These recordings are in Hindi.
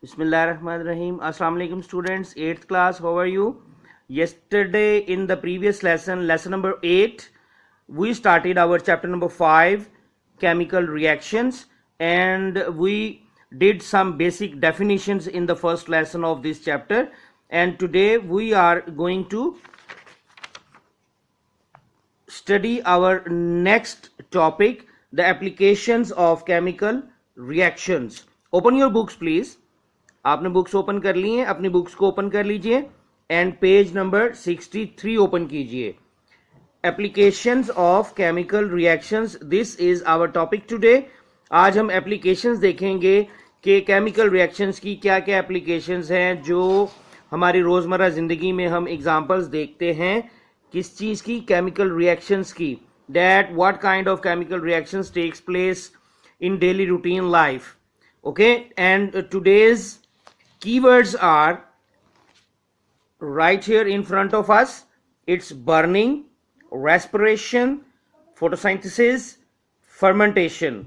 Bismillahirrahmanirrahim. Assalamu alaikum students, 8th class, how are you? Yesterday in the previous lesson number 8, we started our chapter number 5, chemical reactions, and we did some basic definitions in the first lesson of this chapter, and today we are going to study our next topic, the applications of chemical reactions. Open your books please. आपने बुक्स ओपन कर ली हैं, अपनी बुक्स को ओपन कर लीजिए एंड पेज नंबर 63 ओपन कीजिए. Applications of chemical reactions, this is our topic today. आज हम एप्लीकेशंस देखेंगे कि केमिकल रिएक्शंस की क्या क्या एप्लीकेशंस हैं जो हमारी रोजमर्रा जिंदगी में हम एग्जांपल्स देखते हैं किस चीज की, केमिकल रिएक्शंस की. That what kind of chemical reactions takes place in daily routine life. Okay, and today's keywords are right here in front of us. It's burning, respiration, photosynthesis, fermentation.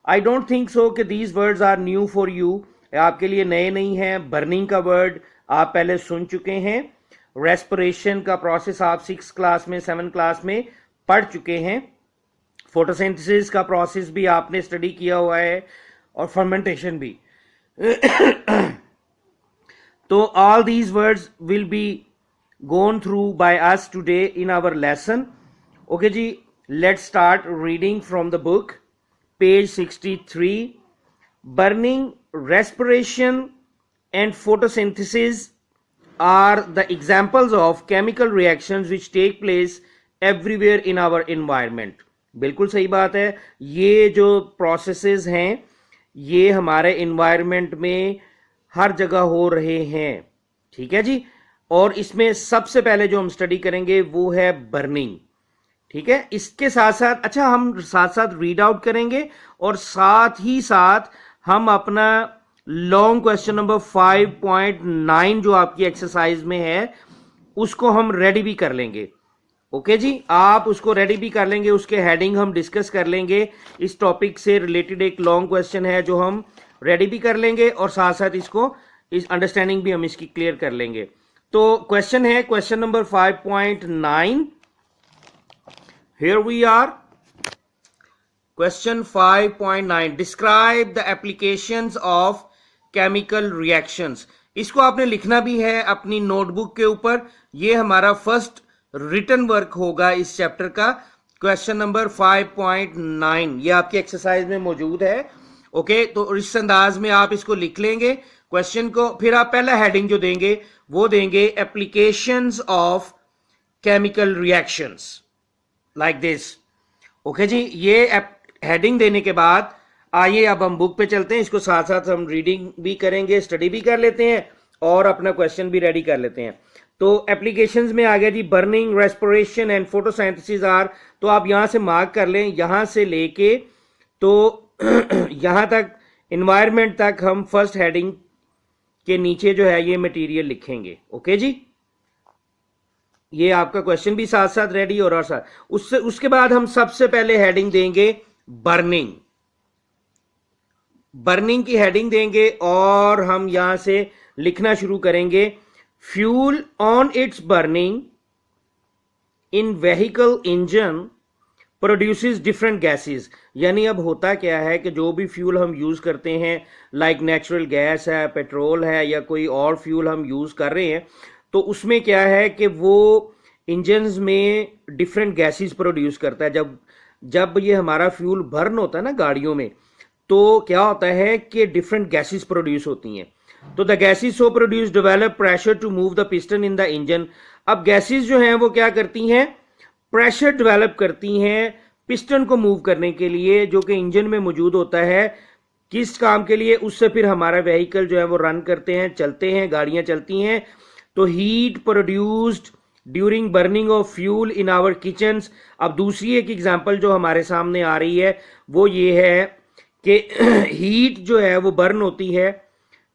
I don't think so कि these words are new for you. आपके लिए नए नहीं हैं. burning का word आप पहले सुन चुके हैं. respiration का process आप 6th क्लास में 7th क्लास में पढ़ चुके हैं. photosynthesis का process भी आपने स्टडी किया हुआ है और fermentation भी. So all these words will be gone through by us today in our lesson. Okay ji, let's start reading from the book. Page 63. Burning, respiration and photosynthesis are the examples of chemical reactions which take place everywhere in our environment. बिल्कुल सही बात है. ये जो processes हैं ये हमारे environment में हर जगह हो रहे हैं. ठीक है जी. और इसमें सबसे पहले जो हम स्टडी करेंगे वो है बर्निंग. ठीक है, इसके साथ साथ अच्छा हम साथ साथ रीड आउट करेंगे और साथ ही साथ हम अपना लॉन्ग क्वेश्चन नंबर 5.9 जो आपकी एक्सरसाइज में है उसको हम रेडी भी कर लेंगे. ओके जी, आप उसको रेडी भी कर लेंगे. उसके हेडिंग हम डिस्कस कर लेंगे. इस टॉपिक से रिलेटेड एक लॉन्ग क्वेश्चन है जो हम रेडी भी कर लेंगे और साथ साथ इसको इस अंडरस्टैंडिंग भी हम इसकी क्लियर कर लेंगे. तो क्वेश्चन है question number 5.9. Here we are. Question 5.9, describe the applications of chemical reactions. इसको आपने लिखना भी है अपनी नोटबुक के ऊपर. ये हमारा फर्स्ट रिटन वर्क होगा इस चैप्टर का. क्वेश्चन नंबर 5.9 ये आपकी एक्सरसाइज में मौजूद है. ओके, तो इस अंदाज में आप इसको लिख लेंगे क्वेश्चन को. फिर आप पहला हेडिंग जो देंगे वो देंगे applications of chemical reactions, like this. Okay जी, ये हेडिंग देने के बाद आइए अब हम बुक पे चलते हैं. इसको साथ साथ हम रीडिंग भी करेंगे, स्टडी भी कर लेते हैं और अपना क्वेश्चन भी रेडी कर लेते हैं. तो एप्लीकेशंस में आ गया जी burning, respiration and photosynthesis are. तो आप यहां से मार्क कर लें, यहां से लेके तो यहां तक एनवायरनमेंट तक हम फर्स्ट हेडिंग के नीचे जो है ये मटेरियल लिखेंगे. ओके जी, ये आपका क्वेश्चन भी साथ साथ रेडी और साथ उसके बाद हम सबसे पहले हेडिंग देंगे बर्निंग. बर्निंग की हेडिंग देंगे और हम यहां से लिखना शुरू करेंगे fuel on it's burning in vehicle engine produces different gases. यानी अब होता क्या है कि जो भी फ्यूल हम यूज करते हैं लाइक नेचुरल गैस है, पेट्रोल है या कोई और फ्यूल हम यूज कर रहे हैं तो उसमें क्या है कि वो इंजन्स में डिफरेंट गैसेस प्रोड्यूस करता है. जब ये हमारा फ्यूल बर्न होता है ना गाड़ियों में तो क्या होता है कि डिफरेंट गैसेस प्रोड्यूस होती हैं. तो the gases so produce develop pressure to move the piston in the engine. अब गैसेस जो हैं वो क्या करती हैं, प्रेशर डेवलप करती हैं पिस्टन को मूव करने के लिए जो कि इंजन में मौजूद होता है. किस काम के लिए, उससे फिर हमारा व्हीकल जो है वो रन करते हैं, चलते हैं, गाड़ियां चलती हैं. तो heat produced during burning of fuel in our kitchens. अब दूसरी एक एग्जांपल जो हमारे सामने आ रही है वो ये है कि हीट जो है वो बर्न होती है.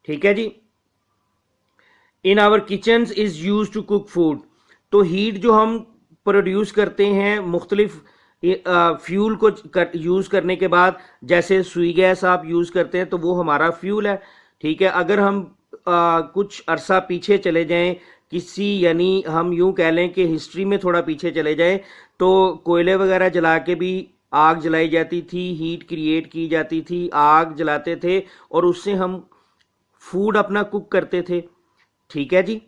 ठीक है जी, in our kitchens is use to cook food. तो हीट जो हम प्रोड्यूस करते हैं मुख्तलिफ फ्यूल को यूज करने के बाद, जैसे सुई गैस आप यूज करते हैं तो वो हमारा फ्यूल है. ठीक है, अगर हम कुछ अरसा पीछे चले जाएं किसी, यानी हम यूं कह लें कि हिस्ट्री में थोड़ा पीछे चले जाएं, तो कोयले वगैरह जला के भी आग जलाई जाती थी, हीट क्रिएट की जाती थी, आग जलाते थे और उससे हम फूड अपना कुक करते थे। ठीक है जी,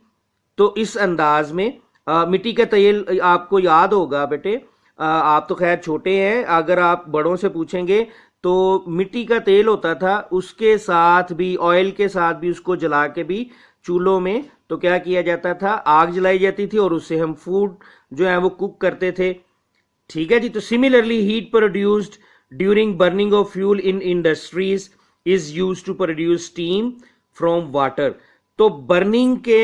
तो इस अंदाज में मिट्टी का तेल आपको याद होगा बेटे, आप तो खैर छोटे हैं, अगर आप बड़ों से पूछेंगे तो मिट्टी का तेल होता था, उसके साथ भी ऑयल के साथ भी उसको जला के भी चूल्हों में तो क्या किया जाता था, आग जलाई जाती थी और उससे हम फूड जो है वो कुक करते थे। ठीक है जी, तो similarly heat produced during burning of fuel in industries is used to produce steam from water. तो बर्निंग के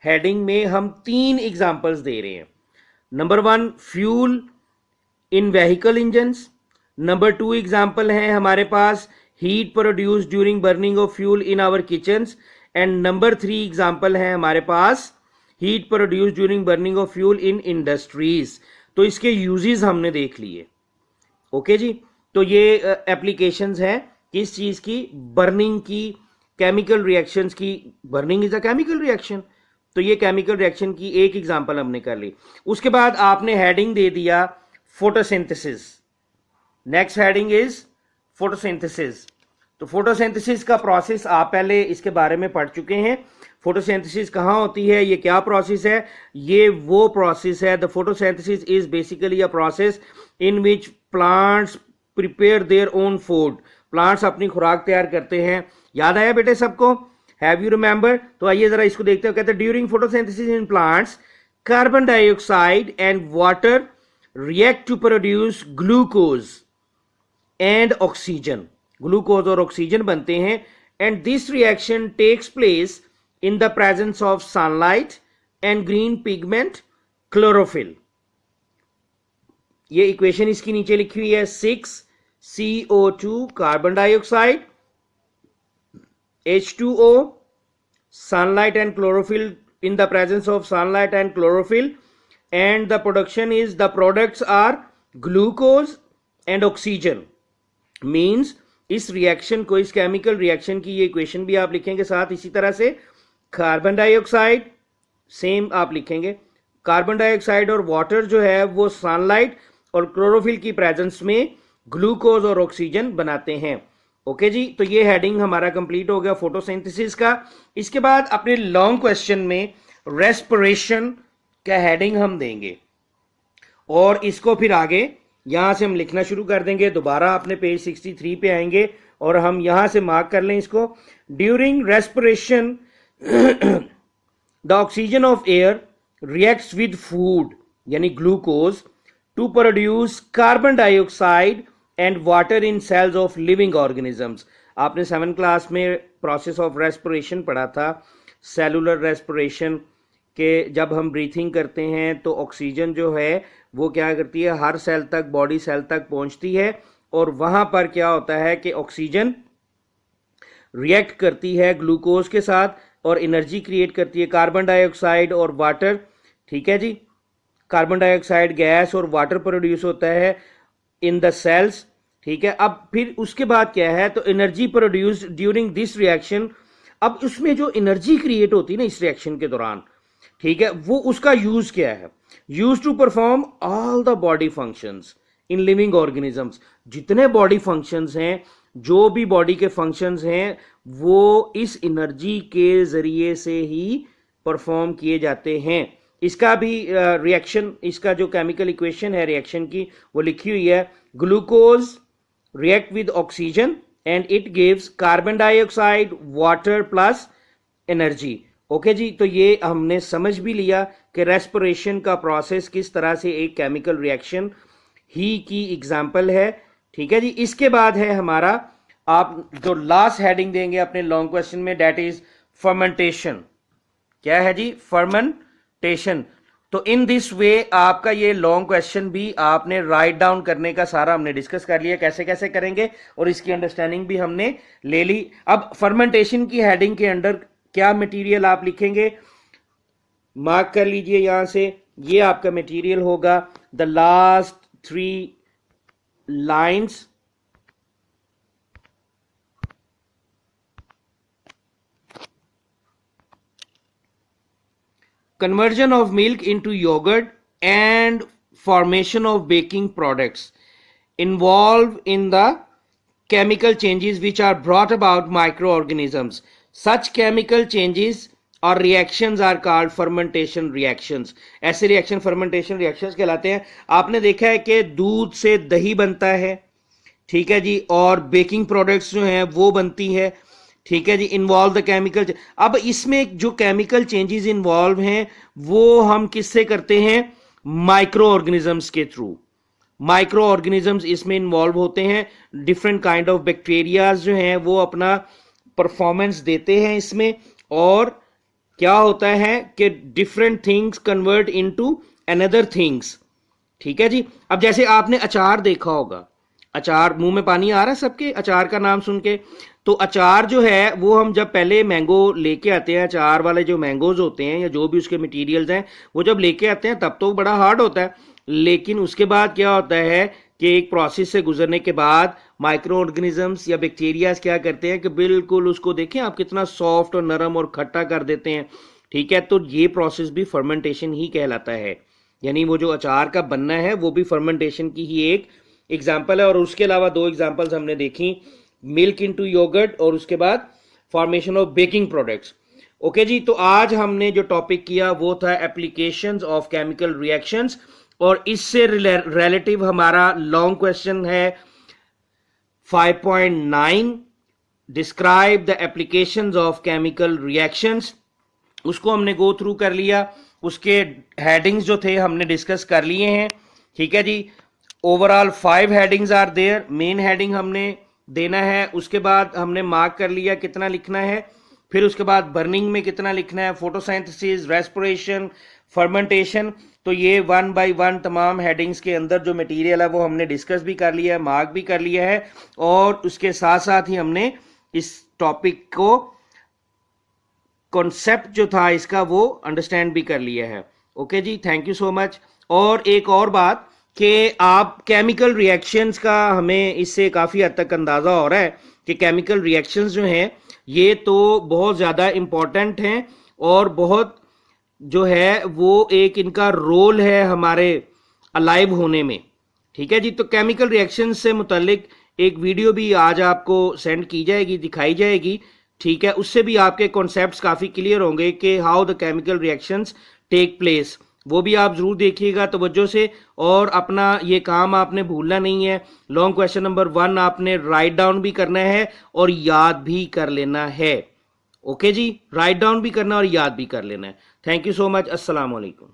हेडिंग में हम 3 एग्जांपल्स दे रहे हैं। Number 1 fuel in vehicle engines, number 2 example है हमारे पास heat produce during burning of fuel in our kitchens, and number 3 example है हमारे पास heat produce during burning of fuel in industries. तो इसके यूजेस हमने देख लिए। ओके जी, तो ये एप्लीकेशंस हैं किस चीज की, बर्निंग की, केमिकल रिएक्शंस की। Burning is a chemical reaction, तो ये केमिकल रिएक्शन की एक एग्जांपल हमने कर ली। उसके बाद आपने हेडिंग दे दिया photosynthesis. Next heading is photosynthesis. तो फोटोसिंथेसिस का प्रोसेस आप पहले इसके बारे में पढ़ चुके हैं। फोटोसिंथेसिस कहाँ होती है, ये क्या प्रोसेस है, ये वो प्रोसेस है। The photosynthesis is basically a process in which plants prepare their own food. Plants अपनी खुराक तैयार करते हैं। याद आया बेटे सबको, हैव यू रिमेंबर? तो आइए जरा इसको देखते हैं। कहते हैं during photosynthesis in plants carbon dioxide and water react to produce glucose and oxygen. Glucose और ऑक्सीजन बनते हैं, and this reaction takes place in the presence of sunlight and green pigment chlorophyll. ये इक्वेशन इसकी नीचे लिखी हुई है, 6CO2 carbon dioxide, H2O, sunlight and chlorophyll, in the presence of sunlight and chlorophyll, and the production is, the products are glucose and oxygen. Means इस रिएक्शन को, इस केमिकल रिएक्शन की ये इक्वेशन भी आप लिखेंगे साथ इसी तरह से। कार्बन डाइऑक्साइड सेम आप लिखेंगे, कार्बन डाइऑक्साइड और वाटर जो है वो सनलाइट और क्लोरोफिल की प्रेजेंस में ग्लूकोज और ऑक्सीजन बनाते हैं। ओके जी, तो ये हेडिंग हमारा कंप्लीट हो गया फोटोसिंथेसिस का। इसके बाद अपने लॉन्ग क्वेश्चन में रेस्पिरेशन का हेडिंग हम देंगे और इसको फिर आगे यहां से हम लिखना शुरू कर देंगे। दोबारा अपने पेज 63 पे आएंगे और हम यहां से मार्क कर लें इसको। During respiration the oxygen of air reacts with food यानी glucose to produce carbon dioxide and water in cells of living organisms. आपने 7th क्लास में प्रोसेस ऑफ रेस्पिरेशन पढ़ा था, सेलुलर रेस्पिरेशन के। जब हम ब्रीथिंग करते हैं तो ऑक्सीजन जो है वो क्या करती है, हर सेल तक, बॉडी सेल तक पहुंचती है और वहां पर क्या होता है कि ऑक्सीजन रिएक्ट करती है ग्लूकोज के साथ और एनर्जी क्रिएट करती है। कार्बन डाइऑक्साइड और वाटर, ठीक है जी, कार्बन डाइऑक्साइड गैस और वाटर प्रोड्यूस होता है इन द सेल्स। ठीक है, अब फिर उसके बाद क्या है, तो energy produced during this reaction. अब उसमें जो एनर्जी क्रिएट होती है ना इस रिएक्शन के दौरान, ठीक है, वो उसका यूज क्या है, use to perform all the body functions in living organisms. जितने बॉडी फंक्शंस हैं, जो भी बॉडी के फंक्शंस हैं, वो इस एनर्जी के जरिए से ही परफॉर्म किए जाते हैं। इसका भी रिएक्शन, इसका जो केमिकल इक्वेशन है रिएक्शन की वो लिखी हुई है, glucose react with oxygen and it gives carbon dioxide, water plus energy. Okay जी, तो ये हमने समझ भी लिया कि रेस्पिरेशन का प्रोसेस किस तरह से एक केमिकल रिएक्शन ही की एग्जाम्पल है। ठीक है जी, इसके बाद है हमारा, आप जो लास्ट हेडिंग देंगे अपने लॉन्ग क्वेश्चन में, दैट इज फर्मेंटेशन। क्या है जी, फर्मेंटेशन। तो इन दिस वे आपका ये लॉन्ग क्वेश्चन भी आपने राइट डाउन करने का सारा हमने डिस्कस कर लिया, कैसे कैसे करेंगे, और इसकी अंडरस्टैंडिंग भी हमने ले ली। अब फर्मेंटेशन की हेडिंग के अंडर क्या मटेरियल आप लिखेंगे, मार्क कर लीजिए यहां से। ये आपका मटेरियल होगा the last 3 lines conversion of milk into yogurt and formation of baking products involve in the chemical changes which are brought about microorganisms. Such chemical changes or reactions are called fermentation reactions. ऐसे रिएक्शन fermentation reactions कहलाते हैं. आपने देखा है कि दूध से दही बनता है, ठीक है जी, और बेकिंग प्रोडक्ट्स जो हैं वो बनती है, ठीक है जी. Involve the chemical. अब इसमें जो केमिकल चेंजेस इन्वॉल्व हैं वो हम किससे करते हैं? माइक्रो ऑर्गेनिजम्स के थ्रू. माइक्रो ऑर्गेनिजम्स इसमें इन्वॉल्व होते हैं. डिफरेंट काइंड ऑफ बैक्टीरियाज जो हैं वो अपना परफॉर्मेंस देते हैं इसमें, और क्या होता है कि different things convert into another things. ठीक है जी. अब जैसे आपने अचार देखा होगा, अचार, मुंह में पानी आ रहा है सबके अचार का नाम सुन के. तो अचार जो है वो हम जब पहले मैंगो लेके आते हैं, अचार वाले जो मैंगोज होते हैं या जो भी उसके मटेरियल्स हैं वो जब लेके आते हैं तब तो बड़ा हार्ड होता है, लेकिन उसके बाद क्या होता है कि एक प्रोसेस से गुजरने के बाद माइक्रो ऑर्गेनिजम्स या बैक्टीरियाज क्या करते हैं कि बिल्कुल उसको देखें आप कितना सॉफ्ट और नरम और खट्टा कर देते हैं. ठीक है, तो ये प्रोसेस भी फर्मेंटेशन ही कहलाता है. यानी वो जो अचार का बनना है वो भी फर्मेंटेशन की ही एक एग्जाम्पल है. और उसके अलावा दो एग्जाम्पल्स हमने देखी, मिल्क इनटू योगर्ट और उसके बाद formation of baking products. Okay जी. तो आज हमने जो टॉपिक किया वो था एप्लीकेशंस ऑफ केमिकल रिएक्शंस, और इससे रिलेटिव हमारा लॉन्ग क्वेश्चन है 5.9, describe the applications of chemical reactions. उसको हमने गो थ्रू कर लिया. उसके हेडिंग्स जो थे हमने डिस्कस कर लिए हैं. ठीक है जी. Overall 5 headings are there. Main heading हमने देना है, उसके बाद हमने मार्क कर लिया कितना लिखना है, फिर उसके बाद बर्निंग में कितना लिखना है, फोटोसिंथेसिस, रेस्पिरेशन, फर्मेंटेशन. तो ये 1 बाय 1 तमाम हेडिंग्स के अंदर जो मटेरियल है वो हमने डिस्कस भी कर लिया है, मार्क भी कर लिया है, और उसके साथ साथ ही हमने इस टॉपिक को कॉन्सेप्ट जो था इसका वो अंडरस्टैंड भी कर लिया है. ओके जी, थैंक यू सो मच. और एक और बात कि आप केमिकल रिएक्शंस का हमें इससे काफ़ी हद तक अंदाज़ा हो रहा है कि केमिकल रिएक्शंस जो हैं ये तो बहुत ज़्यादा इम्पॉर्टेंट हैं, और बहुत जो है वो एक इनका रोल है हमारे अलाइव होने में. ठीक है जी. तो केमिकल रिएक्शंस से मुतल्लिक एक वीडियो भी आज आपको सेंड की जाएगी, दिखाई जाएगी. ठीक है, उससे भी आपके कॉन्सेप्ट्स काफ़ी क्लियर होंगे कि how the chemical reactions take place. वो भी आप जरूर देखिएगा तवज्जो से, और अपना ये काम आपने भूलना नहीं है. लॉन्ग क्वेश्चन नंबर 1 आपने राइट डाउन भी करना है और याद भी कर लेना है. ओके जी, राइट डाउन भी करना और याद भी कर लेना है. Thank you so much. अस्सलाम वालेकुम.